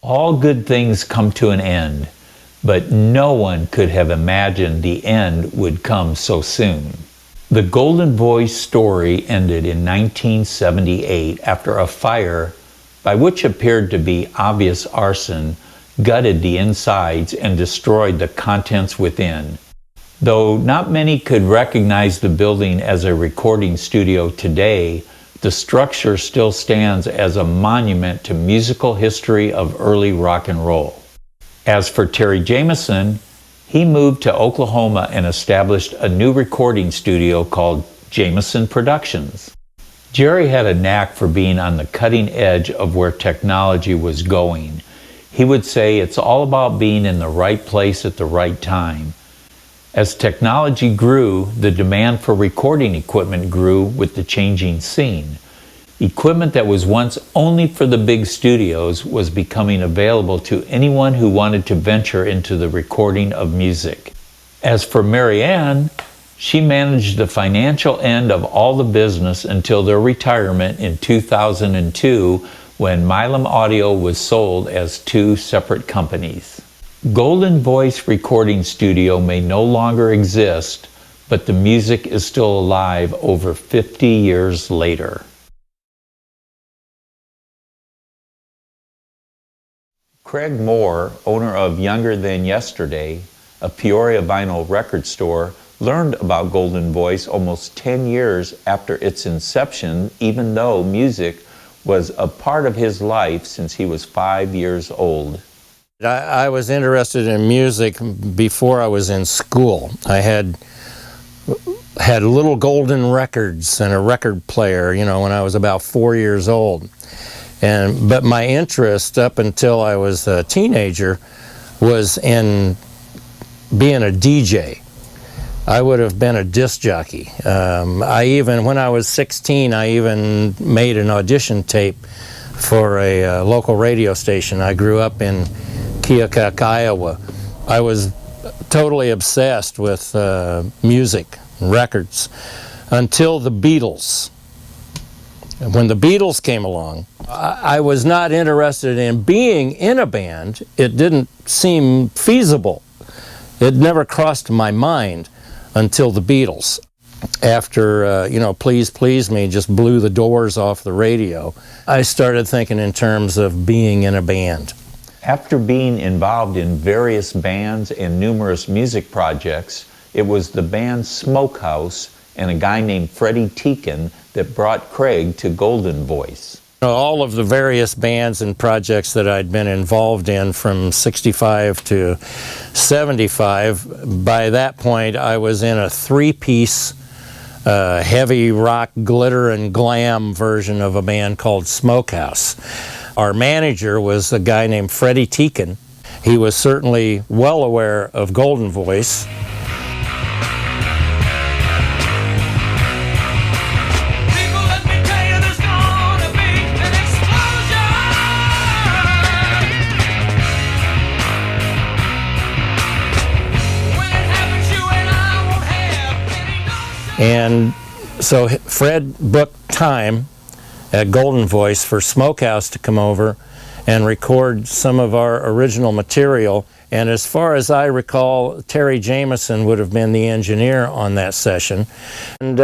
All good things come to an end, but no one could have imagined the end would come so soon. The Golden Voice story ended in 1978 after a fire, by which appeared to be obvious arson, gutted the insides and destroyed the contents within. Though not many could recognize the building as a recording studio today, the structure still stands as a monument to musical history of early rock and roll. As for Terry Jameson, he moved to Oklahoma and established a new recording studio called Jameson Productions. Jerry had a knack for being on the cutting edge of where technology was going. He would say it's all about being in the right place at the right time. As technology grew, the demand for recording equipment grew with the changing scene. Equipment that was once only for the big studios was becoming available to anyone who wanted to venture into the recording of music. As for Mary Ann, she managed the financial end of all the business until their retirement in 2002, when Milam Audio was sold as two separate companies. Golden Voice Recording Studio may no longer exist, but the music is still alive over 50 years later. Craig Moore, owner of Younger Than Yesterday, a Peoria vinyl record store, learned about Golden Voice almost 10 years after its inception, even though music was a part of his life since he was 5 years old. I was interested in music before I was in school. I had little golden records and a record player, when I was about 4 years old. But my interest up until I was a teenager was in being a DJ. I would have been a disc jockey. When I was 16, I even made an audition tape for a local radio station. I grew up in Keokuk, Iowa. I was totally obsessed with music, records, until the Beatles. When the Beatles came along, I was not interested in being in a band. It didn't seem feasible. It never crossed my mind until the Beatles. After, Please Please Me just blew the doors off the radio, I started thinking in terms of being in a band. After being involved in various bands and numerous music projects, it was the band Smokehouse and a guy named Freddie Teakin that brought Craig to Golden Voice. All of the various bands and projects that I'd been involved in from 65 to 75, by that point I was in a three-piece heavy rock, glitter and glam version of a band called Smokehouse. Our manager was a guy named Freddie Teakin. He was certainly well aware of Golden Voice. And so Fred booked time at Golden Voice for Smokehouse to come over and record some of our original material. And as far as I recall, Terry Jameson would have been the engineer on that session. And,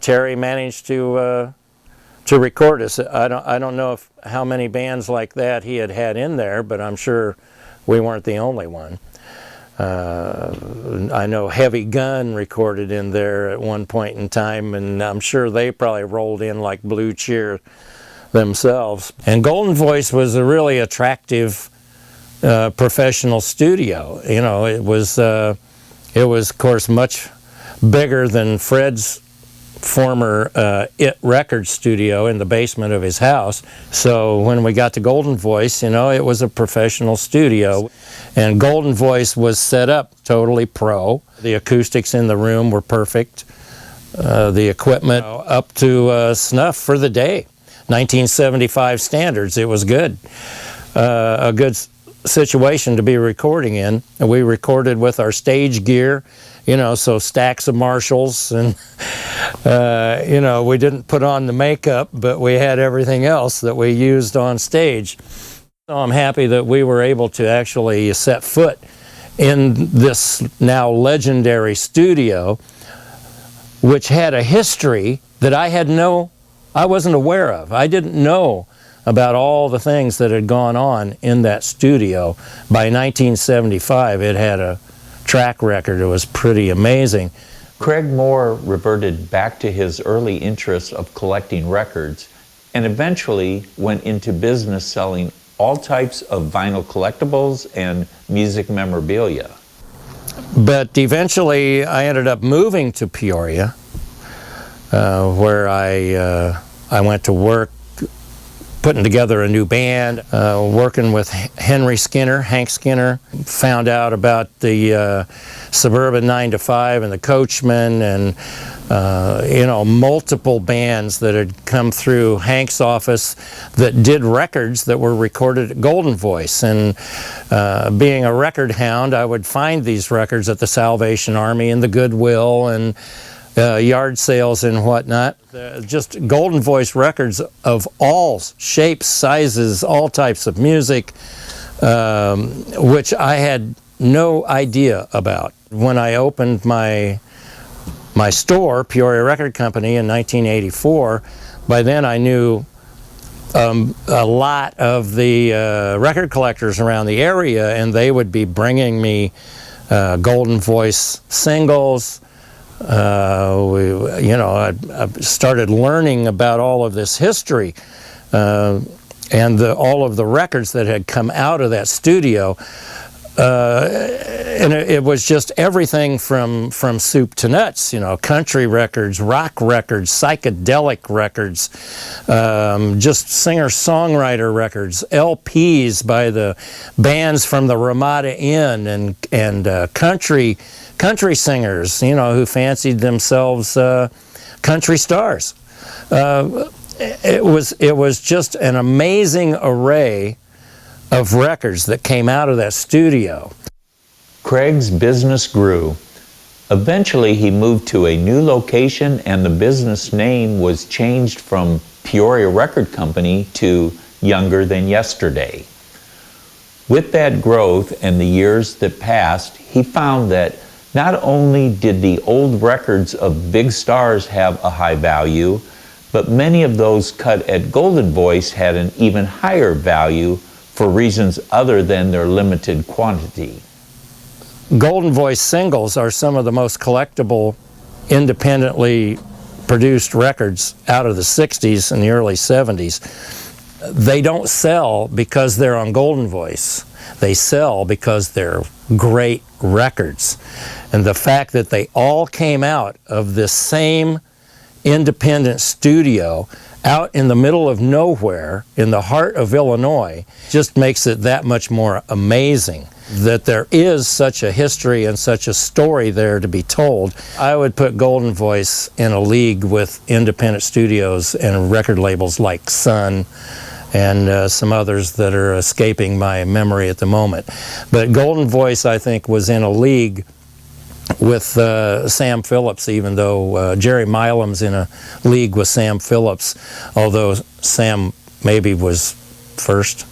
Terry managed to record us. I don't know how many bands like that he had in there, but I'm sure we weren't the only one. I know Heavy Gun recorded in there at one point in time, and I'm sure they probably rolled in like Blue Cheer themselves. And Golden Voice was a really attractive professional studio. It was of course much bigger than Fred's former IT record studio in the basement of his house. So when we got to Golden Voice, it was a professional studio. And Golden Voice was set up totally pro. The acoustics in the room were perfect. The equipment up to snuff for the day. 1975 standards, it was good. A good situation to be recording in. And we recorded with our stage gear, so stacks of Marshalls, and we didn't put on the makeup, but we had everything else that we used on stage. So I'm happy that we were able to actually set foot in this now legendary studio, which had a history that I wasn't aware of. I didn't know about all the things that had gone on in that studio. By 1975, it had a track record. It was pretty amazing. Craig Moore reverted back to his early interest of collecting records and eventually went into business selling all types of vinyl collectibles and music memorabilia. But eventually I ended up moving to Peoria, where I went to work putting together a new band, working with Hank Skinner, found out about the Suburban 9 to 5 and the Coachman, and multiple bands that had come through Hank's office that did records that were recorded at Golden Voice. And being a record hound, I would find these records at the Salvation Army and the Goodwill and yard sales and whatnot. Just Golden Voice records of all shapes, sizes, all types of music, which I had no idea about. When I opened my store, Peoria Record Company, in 1984, by then I knew a lot of the record collectors around the area, and they would be bringing me Golden Voice singles. I started learning about all of this history and all of the records that had come out of that studio. And it was just everything from soup to nuts, country records, rock records, psychedelic records, just singer-songwriter records, LPs by the bands from the Ramada Inn and country singers, who fancied themselves country stars. It was just an amazing array of records that came out of that studio. Craig's business grew. Eventually, he moved to a new location, and the business name was changed from Peoria Record Company to Younger Than Yesterday. With that growth and the years that passed, he found that not only did the old records of big stars have a high value, but many of those cut at Golden Voice had an even higher value for reasons other than their limited quantity. Golden Voice singles are some of the most collectible, independently produced records out of the 60s and the early 70s. They don't sell because they're on Golden Voice. They sell because they're great records. And the fact that they all came out of this same independent studio out in the middle of nowhere in the heart of Illinois just makes it that much more amazing that there is such a history and such a story there to be told. I would put Golden Voice in a league with independent studios and record labels like Sun and some others that are escaping my memory at the moment. But Golden Voice, I think, was in a league with Sam Phillips, even though Jerry Milam's in a league with Sam Phillips, although Sam maybe was first.